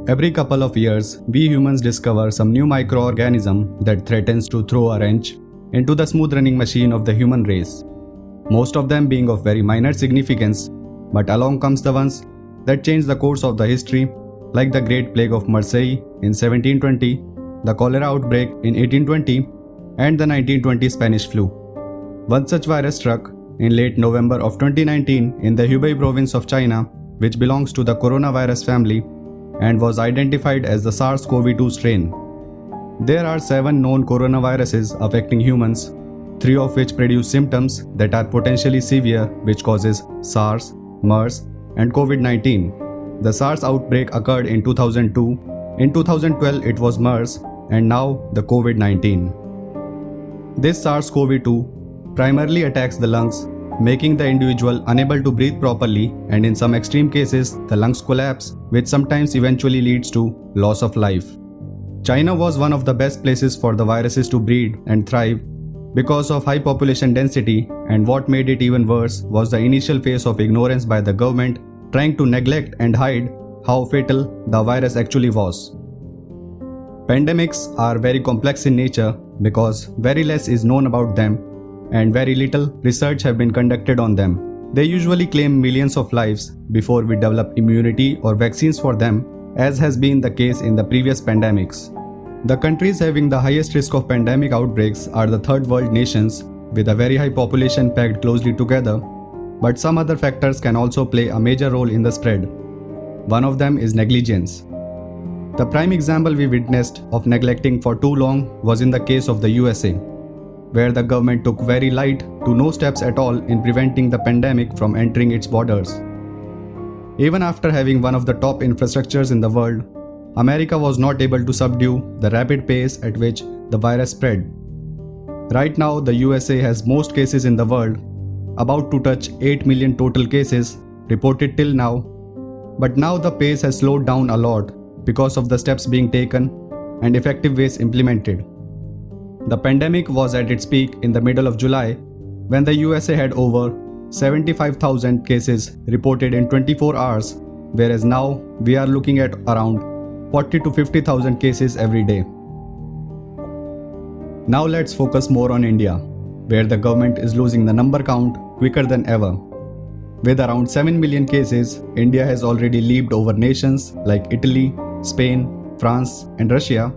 Every couple of years, we humans discover some new microorganism that threatens to throw a wrench into the smooth running machine of the human race. Most of them being of very minor significance, but along comes the ones that change the course of the history, like the Great Plague of Marseille in 1720, the cholera outbreak in 1820, and the 1920 Spanish flu. One such virus struck in late November of 2019 in the Hubei province of China, which belongs to the coronavirus family and was identified as the SARS-CoV-2 strain. There are 7 known coronaviruses affecting humans, 3 of which produce symptoms that are potentially severe, which causes SARS, MERS, and COVID-19. The SARS outbreak occurred in 2002, in 2012 it was MERS, and now the COVID-19. This SARS-CoV-2 primarily attacks the lungs, making the individual unable to breathe properly, and in some extreme cases, the lungs collapse, which sometimes eventually leads to loss of life. China was one of the best places for the viruses to breed and thrive because of high population density, and what made it even worse was the initial phase of ignorance by the government trying to neglect and hide how fatal the virus actually was. Pandemics are very complex in nature because very less is known about them and very little research have been conducted on them. They usually claim millions of lives before we develop immunity or vaccines for them, as has been the case in the previous pandemics. The countries having the highest risk of pandemic outbreaks are the third world nations with a very high population packed closely together, but some other factors can also play a major role in the spread. One of them is negligence. The prime example we witnessed of neglecting for too long was in the case of the USA, where the government took very light to no steps at all in preventing the pandemic from entering its borders. Even after having one of the top infrastructures in the world, America was not able to subdue the rapid pace at which the virus spread. Right now, the USA has most cases in the world, about to touch 8 million total cases reported till now, but now the pace has slowed down a lot because of the steps being taken and effective ways implemented. The pandemic was at its peak in the middle of July, when the USA had over 75,000 cases reported in 24 hours, whereas now we are looking at around 40 to 50,000 cases every day. Now let's focus more on India, where the government is losing the number count quicker than ever. With around 7 million cases, India has already leaped over nations like Italy, Spain, France, and Russia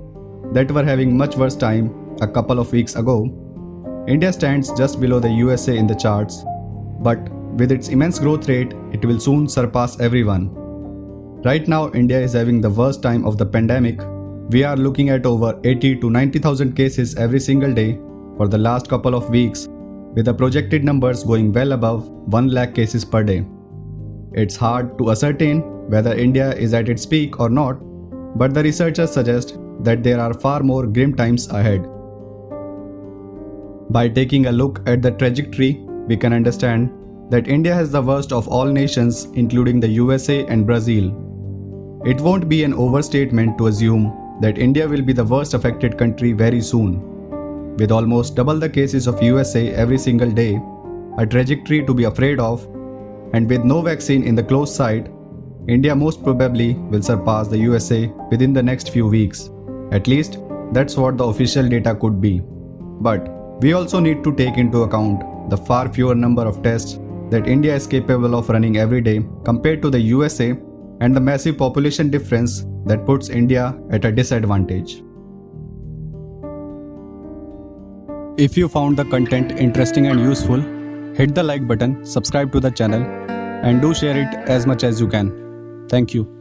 that were having much worse time a couple of weeks ago. India stands just below the USA in the charts, but with its immense growth rate, it will soon surpass everyone. Right now, India is having the worst time of the pandemic. We are looking at over 80 to 90,000 cases every single day for the last couple of weeks, with the projected numbers going well above 1 lakh cases per day. It's hard to ascertain whether India is at its peak or not, but the researchers suggest that there are far more grim times ahead. By taking a look at the trajectory, we can understand that India has the worst of all nations, including the USA and Brazil. It won't be an overstatement to assume that India will be the worst affected country very soon. With almost double the cases of USA every single day, a trajectory to be afraid of, and with no vaccine in the close sight, India most probably will surpass the USA within the next few weeks. At least, that's what the official data could be. But we also need to take into account the far fewer number of tests that India is capable of running every day compared to the USA, and the massive population difference that puts India at a disadvantage. If you found the content interesting and useful, hit the like button, subscribe to the channel, and do share it as much as you can. Thank you.